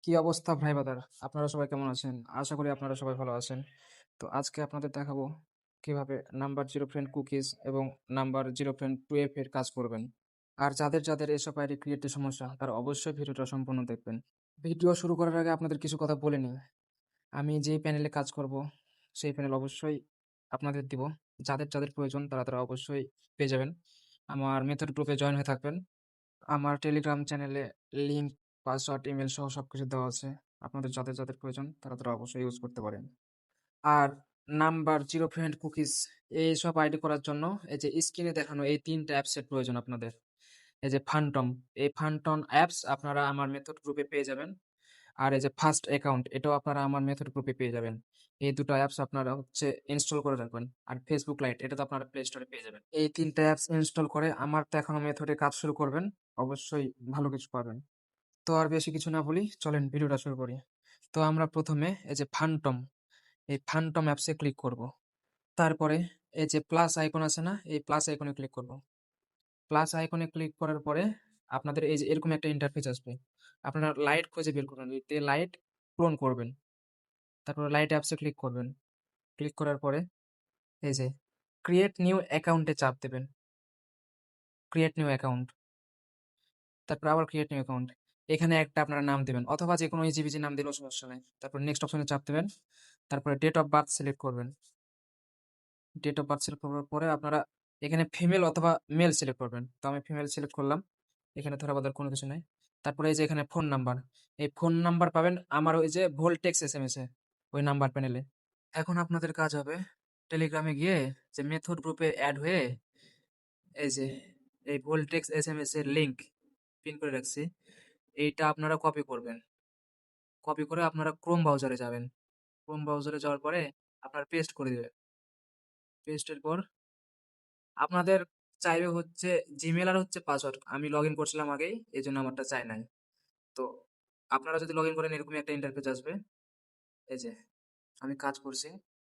কি অবস্থা ভাই বাদার? আপনারা সবাই কেমন আছেন? আশা করি আপনারা সবাই ভালো আছেন। তো আজকে আপনাদের দেখাবো কিভাবে নাম্বার জিরো ফ্রেন্ড কুকিজ এবং নাম্বার জিরো ফ্রেন্ড 2F এর কাজ করবেন। আর যাদের এসব আইডি ক্রিয়েটে সমস্যা তারা অবশ্যই ভিডিওটা সম্পূর্ণ দেখবেন। ভিডিও শুরু করার আগে আপনাদের কিছু কথা বলে নিই। আমি যেই প্যানেলে কাজ করব সেই প্যানেল অবশ্যই আপনাদের দিব। যাদের প্রয়োজন তারা অবশ্যই পেয়ে যাবেন। আমার মেথড গ্রুপে জয়েন হয়ে থাকবেন। আমার টেলিগ্রাম চ্যানেলে লিঙ্ক, পাসওয়ার্ড, ইমেল সহ সবকিছু দেওয়া আছে। আপনাদের যাদের প্রয়োজন তারা অবশ্যই ইউজ করতে পারেন। আর নাম্বার, জিরো ফ্রেন্ড, কুকিজ এইসব আইডি করার জন্য এই যে স্ক্রিনে দেখানো এই ৩ টা অ্যাপসের প্রয়োজন আপনাদের। এই যে ফান্টম, এই ফান্টম অ্যাপস আপনারা আমার মেথড গ্রুপে পেয়ে যাবেন। আর এই যে ফার্স্ট অ্যাকাউন্ট এটাও আপনারা আমার মেথড গ্রুপে পেয়ে যাবেন। এই ২ টা অ্যাপস আপনারা ইনস্টল করে রাখবেন। আর ফেসবুক লাইট এটা তো আপনারা প্লে স্টোরে পেয়ে যাবেন। এই ৩ টা অ্যাপস ইনস্টল করে আমার দেখানো মেথডে কাজ শুরু করবেন। অবশ্যই ভালো কিছু পাবেন। তো আর বেশি কিছু না বলি, চলেন ভিডিওটা শুরু করি। তো আমরা প্রথমে এই যে ফান্টম, এই ফান্টম অ্যাপসে ক্লিক করব। তারপরে এই যে প্লাস আইকন আছে না, এই প্লাস আইকনে ক্লিক করব। প্লাস আইকনে ক্লিক করার পরে আপনাদের এই যে এরকম একটা ইন্টারফেস আসবে। আপনারা লাইট খুঁজে বের করবেন, লাইট ক্লোন করবেন। তারপরে লাইট অ্যাপসে ক্লিক করবেন। ক্লিক করার পরে এই যে ক্রিয়েট নিউ অ্যাকাউন্টে চাপ দেবেন। ক্রিয়েট নিউ অ্যাকাউন্ট, তারপর আবার ক্রিয়েট নিউ অ্যাকাউন্ট। এখানে একটা আপনারা নাম দিবেন অথবা যেকোনো ইজিবিজি নাম দিলেও সমস্যা নাই। তারপর নেক্সট অপশনে চাপ দেবেন। তারপরে ডেট অফ বার্থ সিলেক্ট করবেন। ডেট অফ বার্থ সিলেক্ট করার পরে আপনারা এখানে ফিমেল অথবা মেল সিলেক্ট করবেন। তো আমি ফিমেল সিলেক্ট করলাম। এখানে ধরা বাঁধার কোনো কিছু নাই। তারপরে এই যে এখানে ফোন নাম্বার, এই ফোন নাম্বার পাবেন আমার ওই যে ভোল্টেক্স এসএমএস এ, ওই নাম্বার প্যানেলে। এখন আপনাদের কাজ হবে টেলিগ্রামে গিয়ে যে মেথড গ্রুপে অ্যাড হয়ে এই যে এই ভোল্টেক্স এসএমএস এর লিংক পিন করে রাখছি, এইটা আপনারা কপি করবেন। কপি করে আপনারা ক্রোম ব্রাউজারে যাবেন। ক্রোম ব্রাউজারে যাওয়ার পরে আপনারা পেস্ট করে দিবেন। পেস্টের পর আপনাদের চাইবে হচ্ছে জিমেল আর হচ্ছে পাসওয়ার্ড। আমি লগ ইন করছিলাম আগেই, এই জন্য আমারটা চাই নাই। তো আপনারা যদি লগ ইন করেন এরকমই একটা ইন্টারফেস আসবে। এই যে আমি কাজ করছি,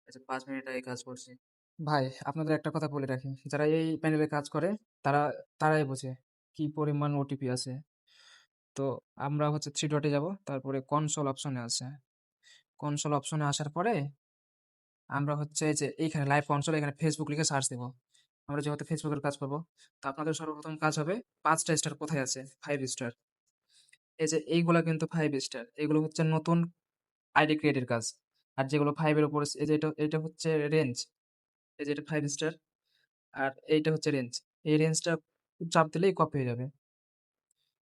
এই যে 5 মিনিট আগে কাজ করছি। ভাই আপনাদের একটা কথা বলে রাখি, যারা এই প্যানেলে কাজ করে তারা তারাই বোঝে কি পরিমাণ ওটিপি আছে। তো আমরা হচ্ছে থ্রি ডটে যাব, তারপরে কনসোল অপশনে আছে। কনসোল অপশনে আসার পরে আমরা হচ্ছে এই যে এইখানে লাইভ কনসোল, এখানে ফেসবুক লিখে সার্চ দেবো। আমরা যেহেতু ফেসবুকের কাজ করবো, তো আপনাদের সর্বপ্রথম কাজ হবে 5টা স্টার কোথায় আছে, 5 স্টার। এই যে এইগুলা কিন্তু 5 স্টার, এগুলো হচ্ছে নতুন আইডি ক্রিয়েটের কাজ। আর যেগুলো 5-এর উপরে এই যে এটা হচ্ছে রেঞ্জ, এই যে এটা 5 স্টার আর এইটা হচ্ছে রেঞ্জ। এই রেঞ্জটা চাপ দিলেই কপি হয়ে যাবে।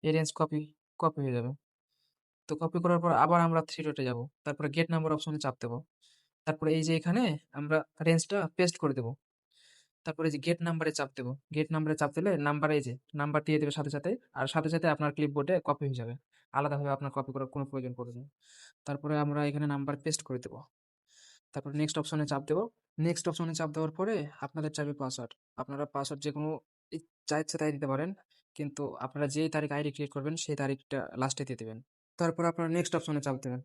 এই রেঞ্জ কপি কপি হয়ে যাবে। তো কপি করার পর আবার আমরা থ্রি ডটে যাব, তারপরে গেট নাম্বার অপশনে চাপ দেবো। তারপরে এই যে এখানে আমরা রেঞ্জটা পেস্ট করে দেবো। তারপরে এই যে গেট নাম্বারে চাপ দেবো। গেট নাম্বারে চাপ দিলে নাম্বার, এই যে নাম্বার দিয়ে দেবে সাথে সাথে, আর সাথে সাথে আপনার ক্লিপবোর্ডে কপি হয়ে যাবে। আলাদাভাবে আপনার কপি করার কোনো প্রয়োজন পড়বে না। তারপরে আমরা এখানে নাম্বার পেস্ট করে দেবো। তারপর নেক্সট অপশনে চাপ দেবো। নেক্সট অপশনে চাপ দেওয়ার পরে আপনাদের চাইবে পাসওয়ার্ড। আপনারা পাসওয়ার্ড যে কোনো যা ইচ্ছে তাই দিতে পারেন, কিন্তু আপনারা যেই তারিখ আইডি ক্রিয়েট করবেন সেই তারিখটা লাস্টে দিয়ে দেবেন। তারপর আপনারা নেক্সট অপশনে চাপ দেবেন।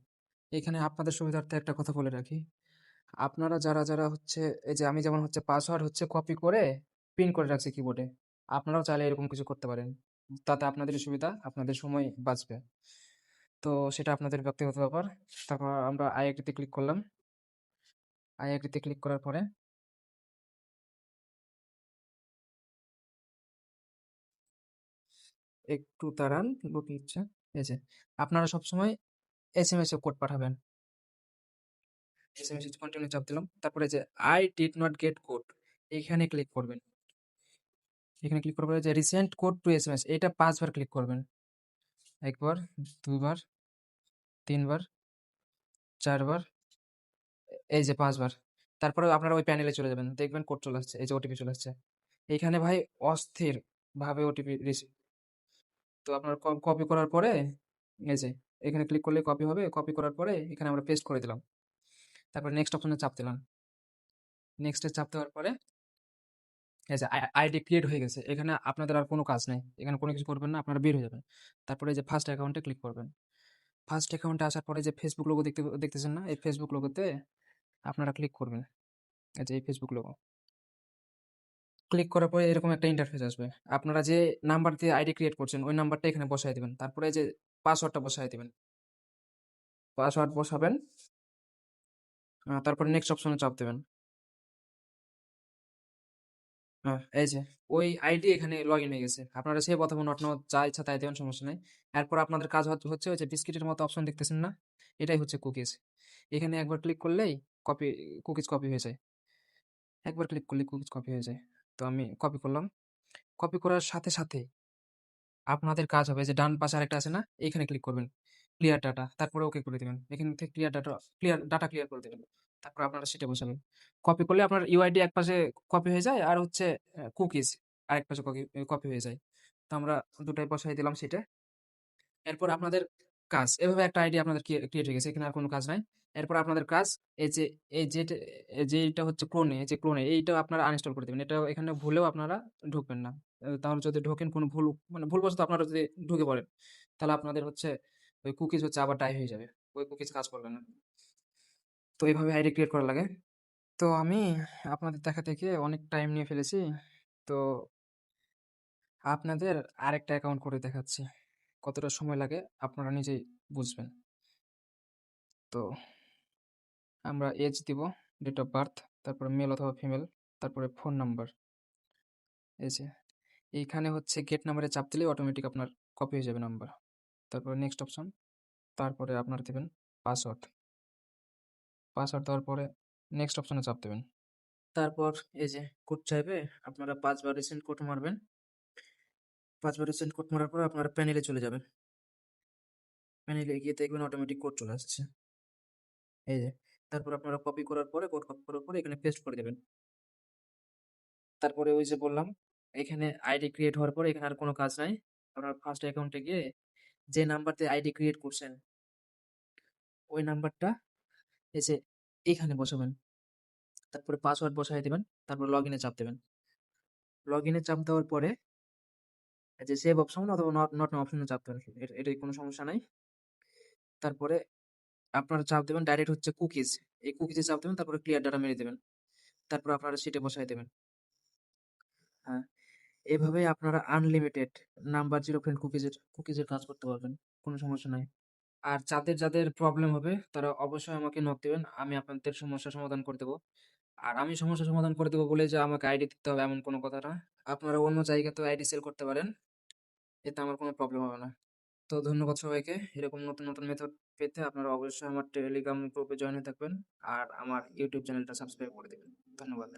এখানে আপনাদের সুবিধার্থে একটা কথা বলে রাখি, আপনারা যারা হচ্ছে এই যে আমি যেমন হচ্ছে পাসওয়ার্ড হচ্ছে কপি করে পিন করে রাখছি কিবোর্ডে, আপনারাও চাইলে এরকম কিছু করতে পারেন। তাতে আপনাদের সুবিধা, আপনাদের সময় বাঁচবে। তো সেটা আপনাদের ব্যক্তিগত ব্যাপার। তারপর আমরা আইআইটিতে ক্লিক করলাম। আইআইটিতে ক্লিক করার পরে একটু দাঁড়ান, লোড নিচ্ছে। এই যে আপনারা সবসময় এসএমএস এ কোড পাঠাবেন। এসএমএস কন্টিনিউ চাপ দিলাম। তারপরে যে I did not get code, এখানে ক্লিক করবেন। এখানে ক্লিক করার পরে যে রিসেন্ট কোড টু এসএমএস, এটা 5 বার ক্লিক করবেন। একবার, দুইবার, তিনবার, চারবার, এই যে 5 বার। তারপরে আপনারা ওই প্যানেলে চলে যাবেন, দেখবেন কোড চলে আসছে, এই যে ওটিপি চলে আসছে। এইখানে ভাই অস্থির ভাবে ওটিপি রিসিভ। তো আপনার কপি করার পরে এই যে এখানে ক্লিক করলে কপি হবে। কপি করার পরে এখানে আমরা পেস্ট করে দিলাম। তারপর নেক্সট অপশনে চাপ দিলাম। নেক্সটে চাপ দেওয়ার পরে এই যে আইডি ক্রিয়েট হয়ে গেছে। এখানে আপনাদের আর কোনো কাজ নেই, এখানে কোনো কিছু করবেন না, আপনারা বের হয়ে যাবেন। তারপরে এই যে ফার্স্ট অ্যাকাউন্টে ক্লিক করবেন। ফার্স্ট অ্যাকাউন্টে আসার পরে যে ফেসবুক লোগো দেখতেছেন না, এই ফেসবুক লোগোতে আপনারা ক্লিক করবেন। এই যে এই ফেসবুক লোগো ক্লিক করার পরে এরকম একটা ইন্টারফেস আসবে। আপনারা যে নাম্বার দিয়ে আইডি ক্রিয়েট করছেন ওই নাম্বারটা এখানে বসায় দিবেন। তারপরে এই যে পাসওয়ার্ডটা বসায় দিবেন। পাসওয়ার্ড বসাবেন, তারপরে নেক্সট অপশনে চাপ দেবেন। এই যে ওই আইডি এখানে লগইন হয়ে গেছে। আপনারা সেভ অথবা নট নাও যা ইচ্ছা তাই দেবেন, সমস্যা নাই। এরপর আপনাদের কাজ হচ্ছে ওই যে বিস্কিটের মতো অপশন দেখতেছেন না? এটাই হচ্ছে কুকিজ। এখানে একবার ক্লিক করলেই কপি কুকিজ কপি হয়ে যায়। একবার ক্লিক করলেই কুকিজ কপি হয়ে যায়। তো আমি কপি করলাম। কপি করার সাথে, সাথে আপনাদের কাজ হবে যে ডান পাশে আরেকটা আছে না? এইখানে ক্লিক করবেন। ক্লিয়ার ডাটা, তারপরে ওকে করে দিবেন। এখান থেকে ডাটা ক্লিয়ার করে দিবেন। তারপর আপনারা সেটা বসাবেন। কপি করলে আপনার ইউআইডি একপাশে কপি হয়ে যায়, আর হচ্ছে কুকিজ আরেক পাশে কপি হয়ে যায়। তো আমরা দুটাই বসাই দিলাম সেটা। এরপর আপনাদের কাজ এভাবে একটা আইডি আপনাদের ক্রিয়েট হয়ে গেছে। এখানে আর কোনো কাজ নাই। এরপর আপনাদের কাজ এই যে এই যেটা যেইটা হচ্ছে ক্লোনে এইটা আপনারা আনইনস্টল করে দিবেন। এটা এখানে ভুলেও আপনারা ঢুকবেন না। তাহলে যদি ঢোকেন কোনো ভুলবশত আপনারা যদি ঢুকে পড়েন, তাহলে আপনাদের হচ্ছে ওই কুকিজ হচ্ছে আবার ডাই হয়ে যাবে। ওই কুকিজ কাজ করবে না। তো এইভাবে আইডি ক্রিয়েট করা লাগে। তো আমি আপনাদের দেখা দেখে অনেক টাইম নিয়ে ফেলেছি। তো আপনাদের আরেকটা অ্যাকাউন্ট করে দেখাচ্ছি। কতটা সময় লাগে আপনারা নিজেই বুঝবেন। তো আমরা এজ দিব, ডেট অফ বার্থ, তারপরে মেল অথবা ফিমেল, তারপরে ফোন নাম্বার। এই যে এইখানে হচ্ছে গেট নাম্বারে চাপ দিলে অটোমেটিক আপনার কপি হয়ে যাবে নাম্বার। তারপরে নেক্সট অপশন, তারপরে আপনারা দেবেন পাসওয়ার্ড। পাসওয়ার্ড দেওয়ার পরে নেক্সট অপশনে চাপ দেবেন। তারপর এই যে কোড চাইবে, আপনারা 5 বার রিসেন্ট কোড মারবেন। 5 বার রিসেন্ট কোড মারার পর আপনারা প্যানেলে চলে যাবেন। প্যানেলে গিয়ে দেখবেন অটোমেটিক কোড চলে আসছে। এই যে তারপর আপনারা কপি করার পরে কোড কপি করার পরে এখানে পেস্ট করে দেবেন। তারপরে ওই যে বললাম, এখানে আইডি ক্রিয়েট হওয়ার পরে এখানে আর কোনো কাজ নাই। আপনার ফার্স্ট অ্যাকাউন্টে গিয়ে যে নাম্বার দিয়ে আইডি ক্রিয়েট করছেন ওই নাম্বারটা এই যে এখানে বসাবেন। তারপরে পাসওয়ার্ড বসায় দিবেন। তারপর লগইনে চাপ দেবেন। লগইনে চাপ দেওয়ার পরে এই যে সেভ অপশন অথবা নট নাও অপশনে চাপ দেবেন। এটাই কোনো সমস্যা নাই। তারপরে আপনারা চাপ দেবেন ডাইরেক্ট হচ্ছে কুকিজ। এই কুকিজে চাপ দেবেন, তারপরে ক্লিয়ার ডাটা মেরে দেবেন। তারপর আপনারা সেটা বসায় দেবেন। হ্যাঁ, এভাবেই আপনারা আনলিমিটেড নাম্বার জিরো ফ্রেন্ড কুকিজের কাজ করতে পারবেন। কোনো সমস্যা নাই। আর যাদের প্রবলেম হবে তারা অবশ্যই আমাকে নক দিবেন। আমি আপনাদের সমস্যার সমাধান করে দেব। আর আমি সমস্যার সমাধান করে দেব বলে যে আমাকে আইডি দিতে হবে এমন কোনো কথা না। আপনারা অন্য জায়গাতেও আইডি সেল করতে পারেন। এতে আমার কোনো প্রবলেম হবে না। তো ধন্যবাদ সবাইকে। এরকম নতুন, নতুন মেথড পেতে আপনারা অবশ্যই আমার টেলিগ্রাম গ্রুপে জয়েন হয়ে থাকবেন। আর আমার ইউটিউব চ্যানেলটা সাবস্ক্রাইব করে দিবেন। ধন্যবাদ।